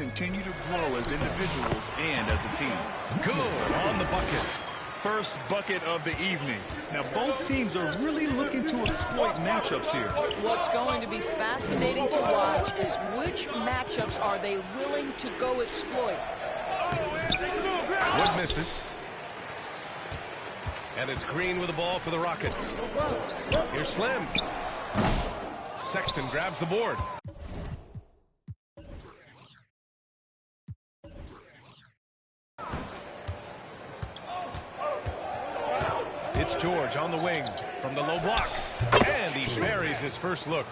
continue to grow as individuals and as a team. Good on the bucket. First bucket of the evening. Now, both teams are really looking to exploit matchups here. What's going to be fascinating to watch is which matchups are they willing to go exploit. Wood misses. And it's Green with the ball for the Rockets. Here's Slim. Sexton grabs the board. It's George on the wing from the low block. And he buries his first look.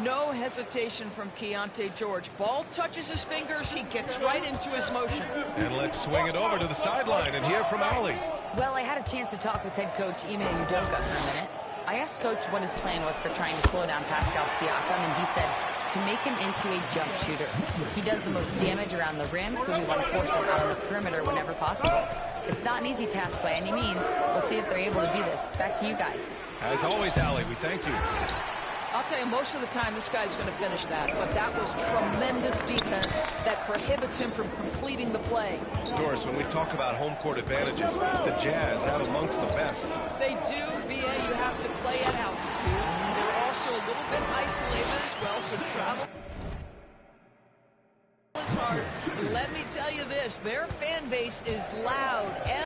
No hesitation from Keontae George. Ball touches his fingers, he gets right into his motion. And let's swing it over to the sideline and hear from Allie. Well, I had a chance to talk with head coach Ime Udoka for a minute. I asked Coach what his plan was for trying to slow down Pascal Siakam, and he said to make him into a jump shooter. He does the most damage around the rim, so we want to force him out on the perimeter whenever possible. It's not an easy task by any means. We'll see if they're able to do this. Back to you guys. As always, Allie, we thank you. I'll tell you, most of the time this guy's going to finish that, but that was tremendous defense that prohibits him from completing the play. Doris, when we talk about home court advantages, the Jazz have amongst the best. They do, B.A. You have to play at altitude. They're also a little bit isolated as well, so travel is hard. Let me tell you this, their fan base is loud and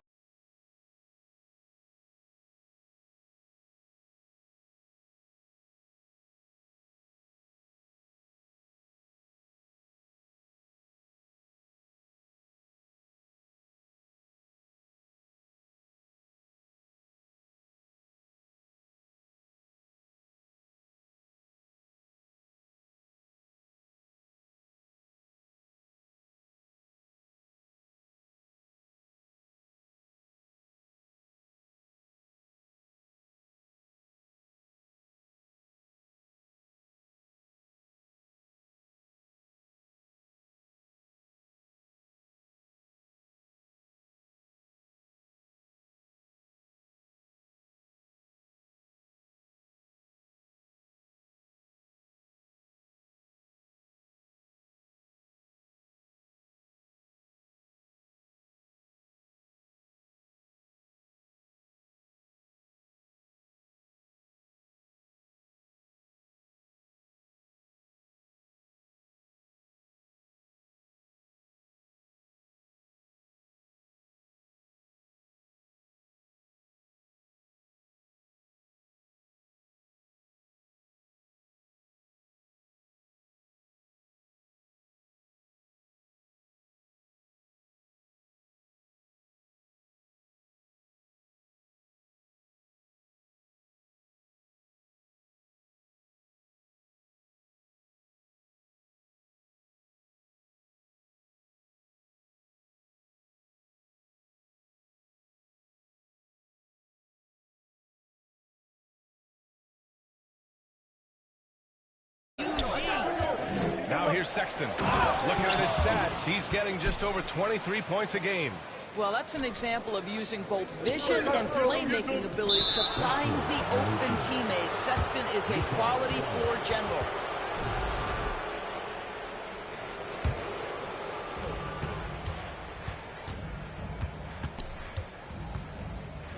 Now here's Sexton. Looking at his stats, he's getting just over 23 points a game. well, that's an example of using both vision and playmaking ability to find the open teammate. Sexton is a quality floor general.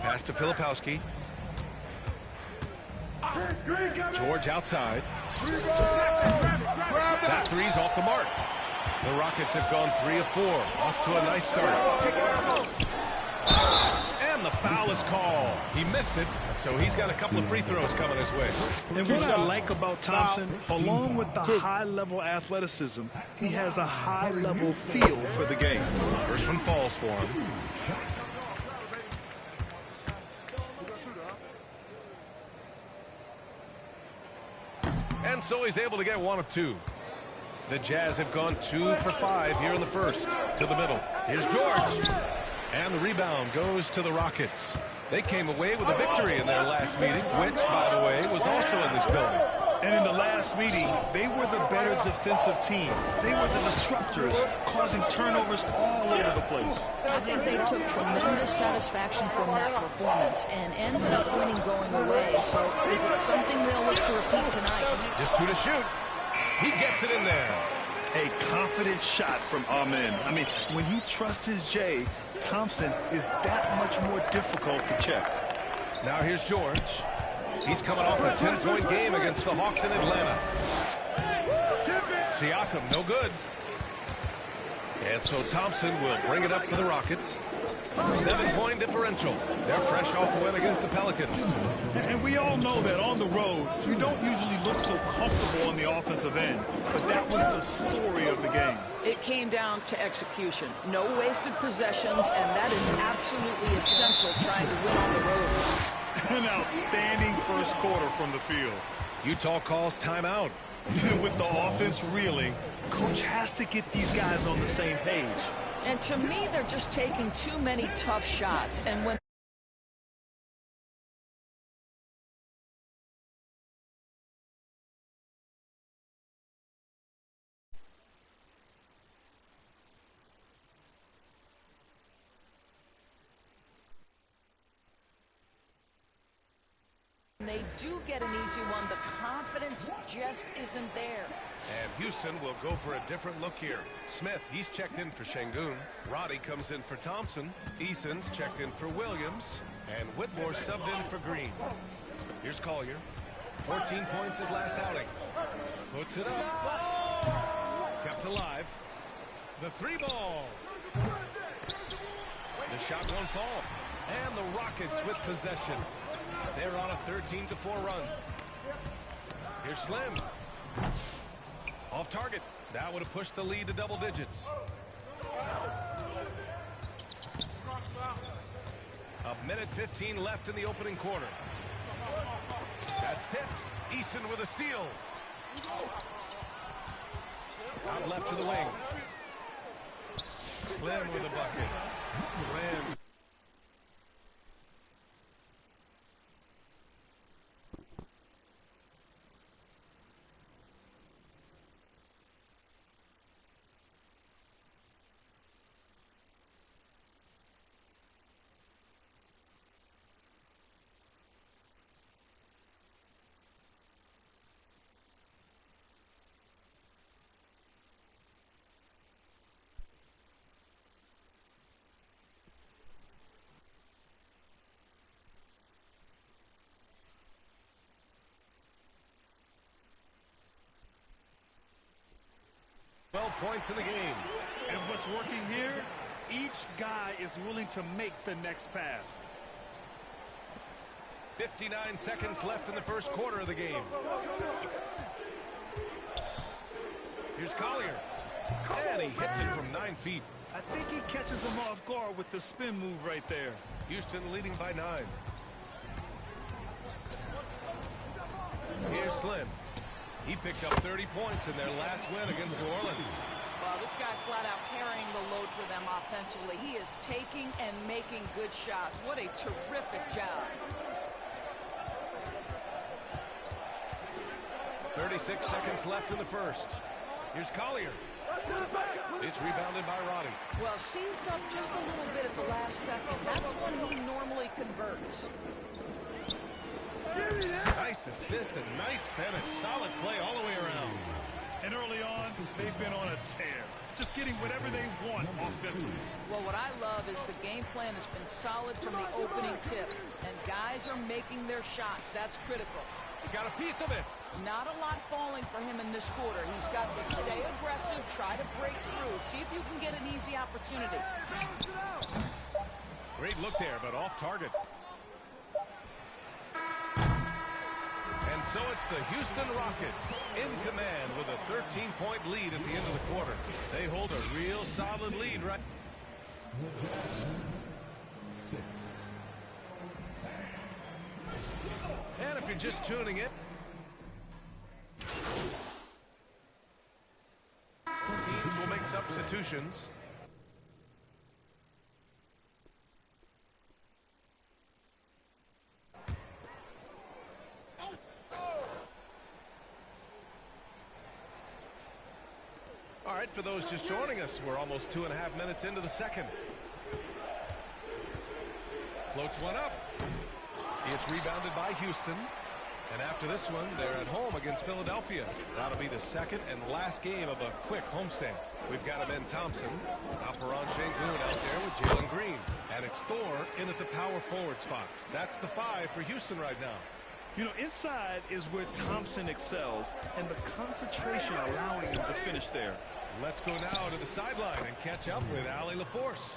Pass to Filipowski. George outside. That three's off the mark. The Rockets have gone 3 of 4. Off to a nice start. And the foul is called. He missed it, so he's got a couple of free throws coming his way. And what I like about Thompson, along with the high-level athleticism, he has a high-level feel for the game. First one falls for him. And so he's able to get 1 of 2. The Jazz have gone 2 for 5 here in the first. To the middle. Here's George. And the rebound goes to the Rockets. They came away with a victory in their last meeting, which, by the way, was also in this building. And in the last meeting, they were the better defensive team. They were the disruptors, causing turnovers all over the place. I think they took tremendous satisfaction from that performance and ended up winning going away. So is it something they'll look to repeat tonight? Just 2 to shoot. He gets it in there. A confident shot from Amen. I mean, when he trusts his J, Thompson is that much more difficult to check. Now here's George. He's coming off a 10-point game against the Hawks in Atlanta. Siakam, no good. And so Thompson will bring it up for the Rockets. 7-point differential. They're fresh off the win against the Pelicans. And we all know that on the road, you don't usually look so comfortable on the offensive end. But that was the story of the game. It came down to execution. No wasted possessions, and that is absolutely essential trying to win on the road. An outstanding first quarter from the field. Utah calls timeout. With the offense reeling, coach has to get these guys on the same page. And to me, they're just taking too many tough shots. And when they do get an easy one, the confidence just isn't there. And Houston will go for a different look here. Smith, he's checked in for Şengün. Roddy comes in for Thompson. Eason's checked in for Williams. And Whitmore subbed in for Green. Here's Collier. 14 points his last outing. Puts it up. Kept alive. The three ball. The shot won't fall. And the Rockets with possession. They're on a 13-4 run. Here's Slim. Off target. That would have pushed the lead to double digits. A minute 15 left in the opening quarter. That's tipped. Eason with a steal. Out left to the wing. Slim with a bucket. Slim. Points in the game. And what's working here, each guy is willing to make the next pass. 59 seconds left in the first quarter of the game. Here's Collier. And he hits it from 9 feet. I think he catches him off guard with the spin move right there. Houston leading by 9. Here's Slim. He picked up 30 points in their last win against New Orleans. Well, this guy flat out carrying the load for them offensively. He is taking and making good shots. What a terrific job. 36 seconds left in the first. Here's Collier. It's rebounded by Roddy. Well, seized up just a little bit at the last second. That's when he normally converts. Nice assist and nice finish. Solid play all the way around. And early on, they've been on a tear. Just getting whatever they want offensively. Well, what I love is the game plan has been solid from the opening tip. And guys are making their shots. That's critical. He got a piece of it. Not a lot falling for him in this quarter. He's got to stay aggressive, try to break through. See if you can get an easy opportunity. Great look there, but off target. And so it's the Houston Rockets in command with a 13-point lead at the end of the quarter. They hold a real solid lead right. And if you're just tuning in, teams will make substitutions. All right, for those just joining us, we're almost 2.5 minutes into the second. Floats one up. It's rebounded by Houston. And after this one, they're at home against Philadelphia. That'll be the second and last game of a quick homestand. We've got Ben Thompson, Alperon Şengün out there with Jalen Green. And it's Thor in at the power forward spot. That's the 5 for Houston right now. You know, inside is where Thompson excels, and the concentration allowing him to finish there. Let's go now to the sideline and catch up with Allie LaForce.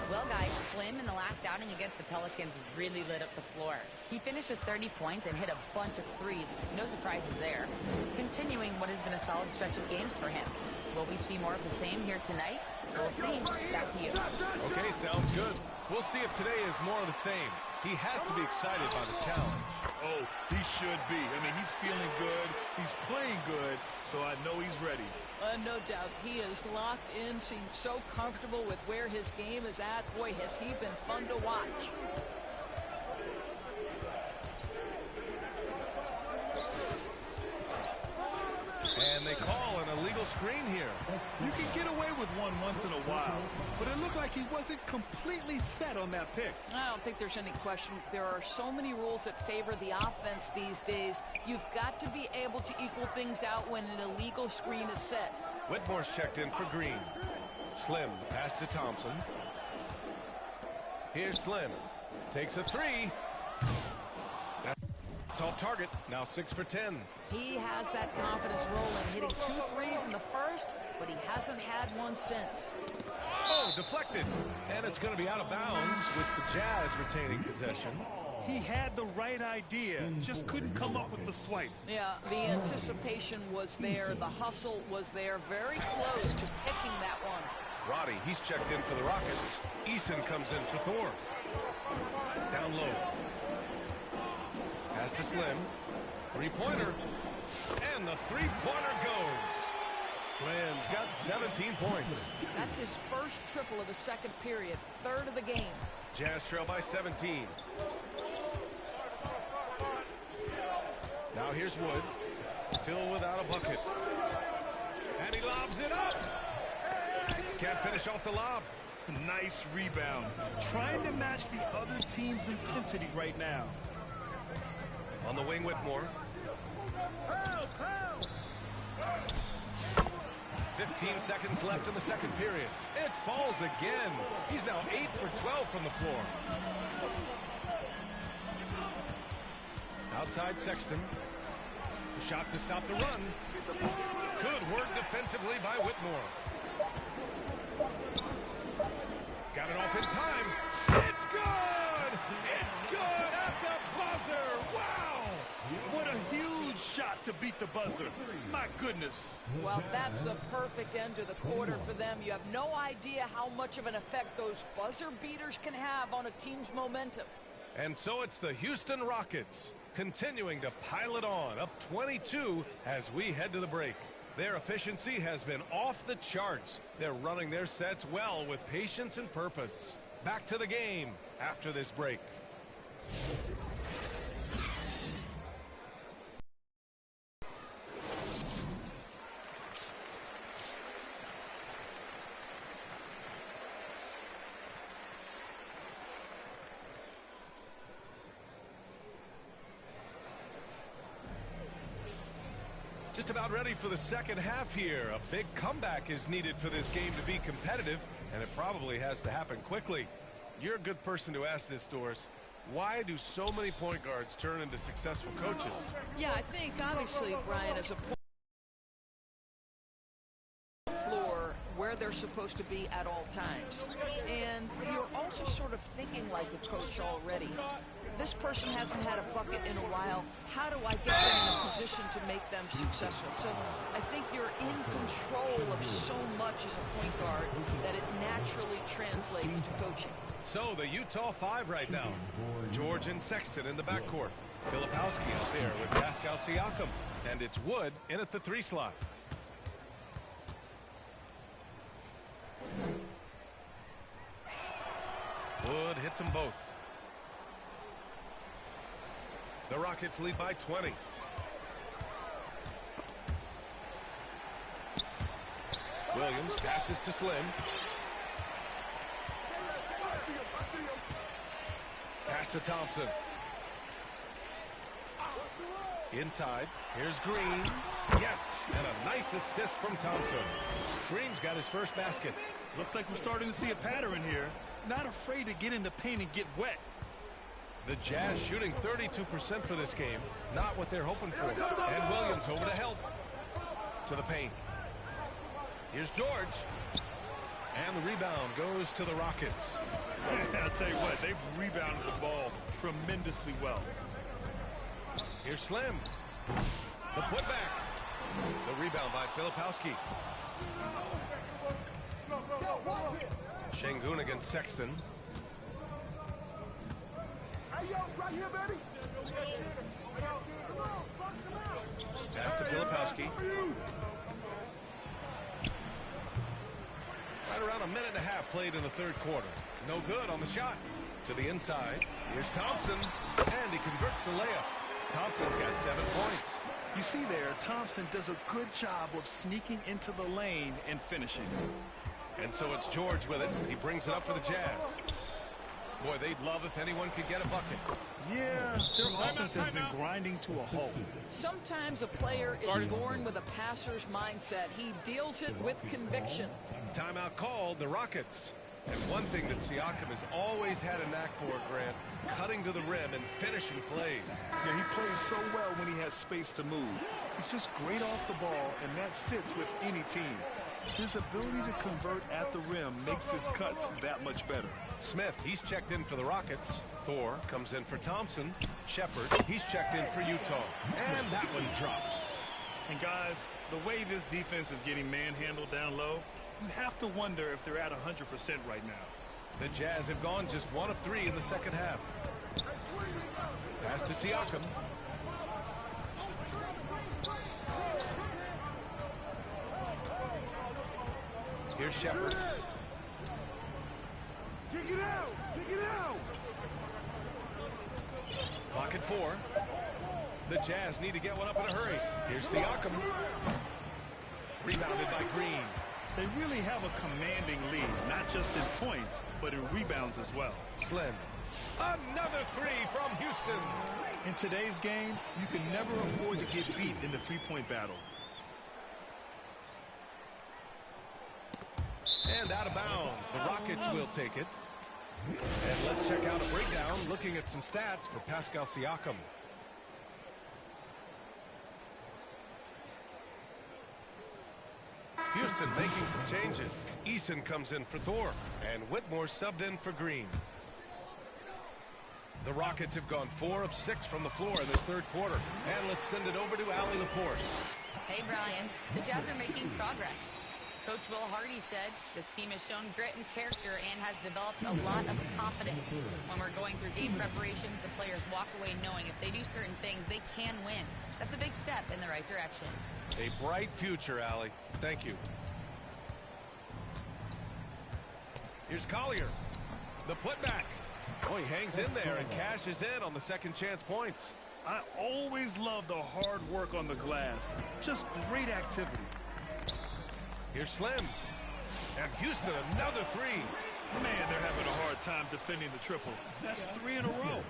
Well, guys, Slim in the last outing against the Pelicans really lit up the floor. He finished with 30 points and hit a bunch of threes. No surprises there. Continuing what has been a solid stretch of games for him. Will we see more of the same here tonight? We'll see. Back to you. Okay, sounds good. We'll see if today is more of the same. He has to be excited by the challenge. Oh, he should be. I mean, he's feeling good. He's playing good, so I know he's ready. No doubt. He is locked in, seems so comfortable with where his game is at. Boy, has he been fun to watch. And they call an illegal screen here. You can get away with one once in a while, but it looked like he wasn't completely set on that pick. I don't think there's any question. There are so many rules that favor the offense these days. You've got to be able to equal things out when an illegal screen is set. Whitmore's checked in for Green. Slim, pass to Thompson. Here's Slim. Takes a 3. That's off target. Now 6 for 10. He has that confidence rolling, hitting 2 threes in the first, but he hasn't had one since. Oh, deflected. And it's going to be out of bounds with the Jazz retaining possession. He had the right idea, just couldn't come up with the swipe. Yeah, the anticipation was there. The hustle was there. Very close to picking that one. Roddy, he's checked in for the Rockets. Eason comes in for Thor. Down low. Pass to Slim. Three-pointer. And the three-pointer goes. Slim's got 17 points. That's his first triple of the second period. Third of the game. Jazz trail by 17. Now here's Wood. Still without a bucket. And he lobs it up. Can't finish off the lob. Nice rebound. Trying to match the other team's intensity right now. On the wing, Whitmore. 15 seconds left in the second period. It falls again. He's now 8 for 12 from the floor. Outside Sexton. A shot to stop the run. Good work defensively by Whitmore. Got it off in time. It's good! It's good at the buzzer! Wow! What a huge shot to beat the buzzer. My goodness. Well, that's a perfect end to the quarter for them. You have no idea how much of an effect those buzzer beaters can have on a team's momentum. And so it's the Houston Rockets continuing to pile it on, up 22 as we head to the break. Their efficiency has been off the charts. They're running their sets well with patience and purpose. Back to the game after this break. Just about ready for the second half here. A big comeback is needed for this game to be competitive, and it probably has to happen quickly. You're a good person to ask this, Doris. Why do so many point guards turn into successful coaches? Yeah, I think obviously, Brian, as a point floor where they're supposed to be at all times. And you're also sort of thinking like a coach already. This person hasn't had a bucket in a while. How do I get them in a position to make them successful? So I think you're in control of so much as a point guard that it naturally translates to coaching. So the Utah 5 right now. George and Sexton in the backcourt. Filipowski out there with Pascal Siakam. And it's Wood in at the 3 slot. Wood hits them both. The Rockets lead by 20. Williams passes to Slim. Pass to Thompson. Inside. Here's Green. Yes, and a nice assist from Thompson. Green's got his first basket. Looks like we're starting to see a pattern here. Not afraid to get in the paint and get wet. The Jazz shooting 32% for this game. Not what they're hoping for. And Williams over to help. To the paint. Here's George. And the rebound goes to the Rockets. I'll tell you what, they've rebounded the ball tremendously well. Here's Slim. The putback. The rebound by Filipowski. Şengün against Sexton. Pass to Filipowski. Right around a minute and a half played in the third quarter. No good on the shot. To the inside. Here's Thompson. And he converts the layup. Thompson's got 7 points. You see there, Thompson does a good job of sneaking into the lane and finishing. And so it's George with it. He brings it up for the Jazz. Boy, they'd love if anyone could get a bucket. Yeah, their offense has been grinding to a halt. Sometimes a player is born with a passer's mindset. He deals it with conviction. Timeout called, the Rockets. And one thing that Siakam has always had a knack for, Grant, cutting to the rim and finishing plays. Yeah, he plays so well when he has space to move. He's just great off the ball, and that fits with any team. His ability to convert at the rim makes his cuts that much better. Smith, he's checked in for the Rockets. Thor comes in for Thompson. Shepard, he's checked in for Utah. And that one drops. And guys, the way this defense is getting manhandled down low, you have to wonder if they're at 100% right now. The Jazz have gone just 1 of 3 in the second half. Pass to Siakam. Here's Shepard. Kick it out! Kick it out! Clock at 4. The Jazz need to get one up in a hurry. Here's Siakam. Rebounded by Green. They really have a commanding lead, not just in points, but in rebounds as well. Slim. Another 3 from Houston. In today's game, you can never afford to get beat in the three-point battle. And out of bounds. The Rockets will take it. And let's check out a breakdown looking at some stats for Pascal Siakam. Houston making some changes. Eason comes in for Thor. And Whitmore subbed in for Green. The Rockets have gone 4 of 6 from the floor in this third quarter. And let's send it over to Allie LaForce. Hey, Brian. The Jazz are making progress. Coach Will Hardy said this team has shown grit and character and has developed a lot of confidence. When we're going through game preparations, the players walk away knowing if they do certain things, they can win. That's a big step in the right direction. A bright future, Allie. Thank you. Here's Collier. The putback. Oh, he hangs in there and cashes in on the second chance points. I always love the hard work on the glass. Just great activity. Here's Slim. And Houston, another 3. Man, they're having a hard time defending the triple. That's 3 in a row.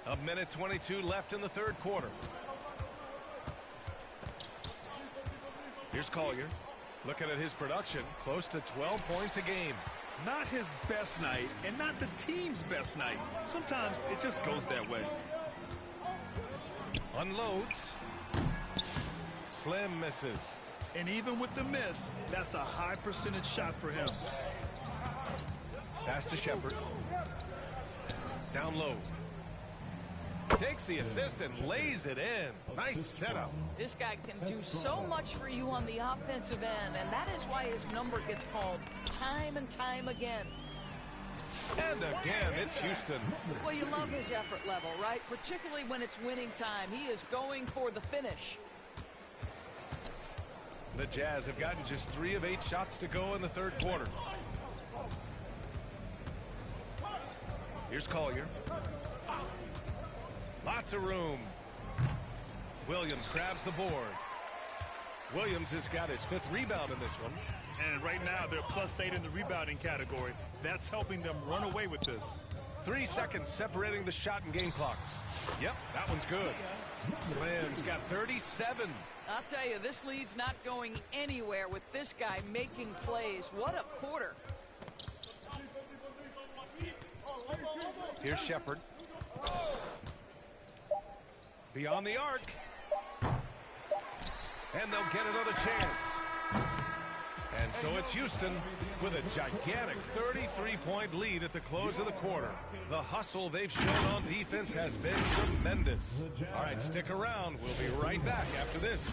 A minute 22 left in the third quarter. Here's Collier. Looking at his production, close to 12 points a game. Not his best night, and not the team's best night. Sometimes it just goes that way. Unloads. Slim misses. And even with the miss, that's a high percentage shot for him. Pass to Shepard. Down low. Takes the assist and lays it in. Nice setup. This guy can do so much for you on the offensive end, and that is why his number gets called time and time again. And again, it's Houston. Well, you love his effort level, right? Particularly when it's winning time. He is going for the finish. The Jazz have gotten just 3 of 8 shots to go in the third quarter. Here's Collier. Lots of room. Williams grabs the board. Williams has got his 5th rebound in this one. And right now they're +8 in the rebounding category. That's helping them run away with this. 3 seconds separating the shot and game clocks. Yep, that one's good. Slim's got 37. I'll tell you, this lead's not going anywhere with this guy making plays. What a quarter. Here's Shepard. Beyond the arc. And they'll get another chance. And so it's Houston with a gigantic 33-point lead at the close of the quarter. The hustle they've shown on defense has been tremendous. All right, stick around. We'll be right back after this.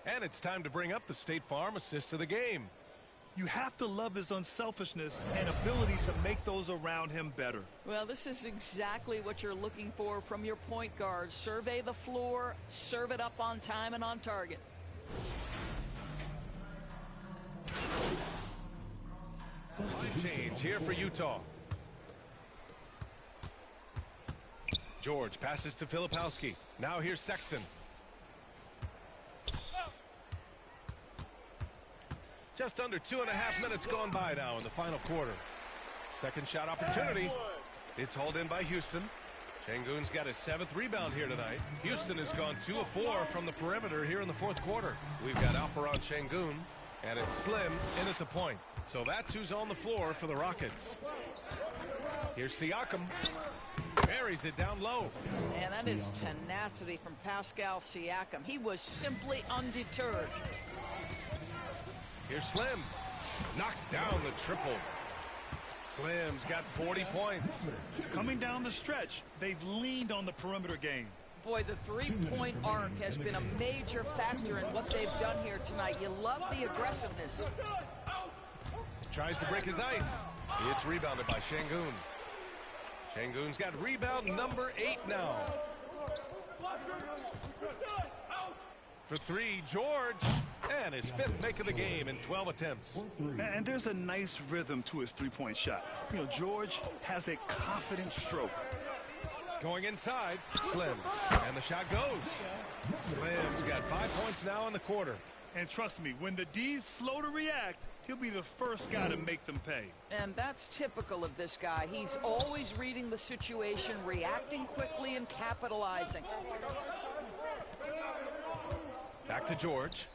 And it's time to bring up the State Farm assist of the game. You have to love his unselfishness and ability to make those around him better. Well, this is exactly what you're looking for from your point guard. Survey the floor, serve it up on time and on target. Line change here for Utah. George passes to Filipowski. Now here's Sexton. Just under 2.5 minutes gone by now in the final quarter. Second shot opportunity. It's hauled in by Houston. Şengün's got his 7th rebound here tonight. Houston has gone 2 of 4 from the perimeter here in the fourth quarter. We've got Alperen Şengün, and it's Slim in at the point. So that's who's on the floor for the Rockets. Here's Siakam. Buries it down low. And that is tenacity from Pascal Siakam. He was simply undeterred. Here's Slim. Knocks down the triple. Slim's got 40 points. Coming down the stretch, they've leaned on the perimeter game. Boy, the three-point arc has been a major factor in what they've done here tonight. You love the aggressiveness. Tries to break his ice. It's rebounded by Şengün. Şengün's got rebound number 8 now. For 3, George. And his 5th make of the game in 12 attempts. And there's a nice rhythm to his three-point shot. You know, George has a confident stroke. Going inside, Slim. And the shot goes. Slim's got 5 points now in the quarter. And trust me, when the D's slow to react, he'll be the first guy to make them pay. And that's typical of this guy. He's always reading the situation, reacting quickly, and capitalizing. Back to George.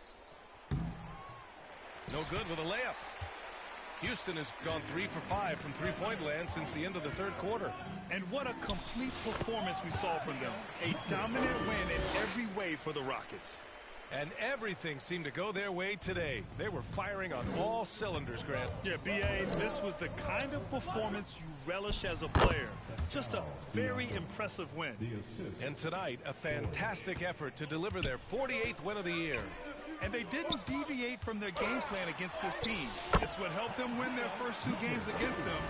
No good with a layup. Houston has gone 3 for 5 from three-point land since the end of the third quarter. And what a complete performance we saw from them. A dominant win in every way for the Rockets. And everything seemed to go their way today. They were firing on all cylinders, Grant. Yeah, B.A., this was the kind of performance you relish as a player. Just a very impressive win. And tonight, a fantastic effort to deliver their 48th win of the year. And they didn't deviate from their game plan against this team. It's what helped them win their first 2 games against them.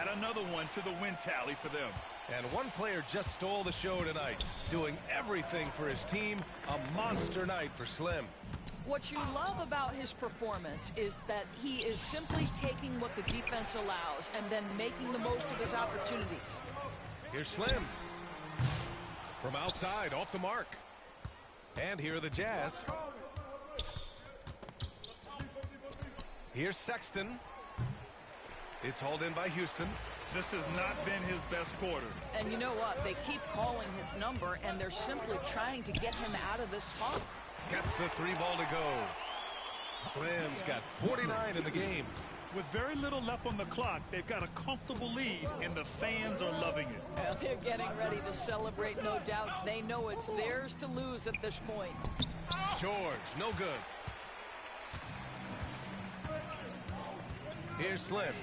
Add another one to the win tally for them. And one player just stole the show tonight, doing everything for his team. A monster night for Slim. What you love about his performance is that he is simply taking what the defense allows and then making the most of his opportunities. Here's Slim. From outside, off the mark. And here are the Jazz. Here's Sexton. It's hauled in by Houston. This has not been his best quarter. And you know what? They keep calling his number, and they're simply trying to get him out of this funk. Gets the 3 ball to go. Slim's got 49 in the game. With very little left on the clock, they've got a comfortable lead, and the fans are loving it. Well, they're getting ready to celebrate, no doubt. They know it's theirs to lose at this point. George, no good. Here's Slim.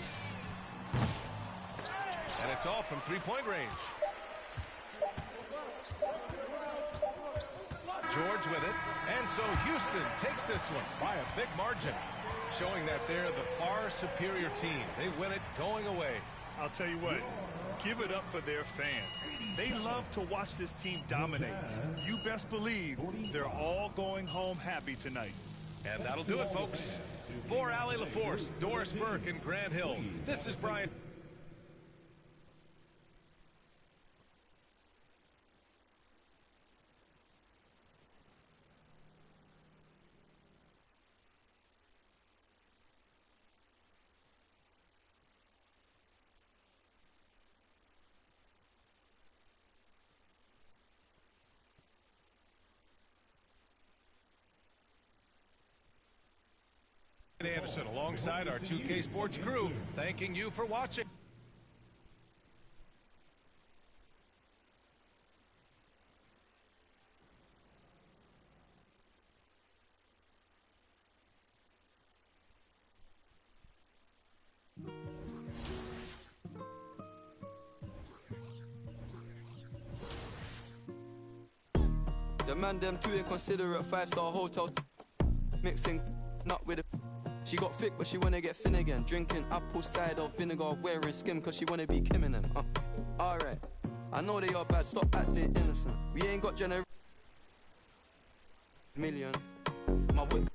And it's off from 3-point range. George with it. And so Houston takes this one by a big margin, showing that they're the far superior team. They win it going away. I'll tell you what, give it up for their fans. They love to watch this team dominate. You best believe they're all going home happy tonight. And that'll do it, folks. For Allie LaForce, Doris Burke, and Grant Hill, this is Brian. Anderson alongside our 2K Sports crew, thanking you for watching. The man them too inconsiderate, 5-star hotel mixing nut with a. She got thick but she wanna get thin again. Drinking apple cider vinegar, wearing skim cause she wanna be Kim in them. Alright, I know they are bad, stop acting innocent. We ain't got millions. My whip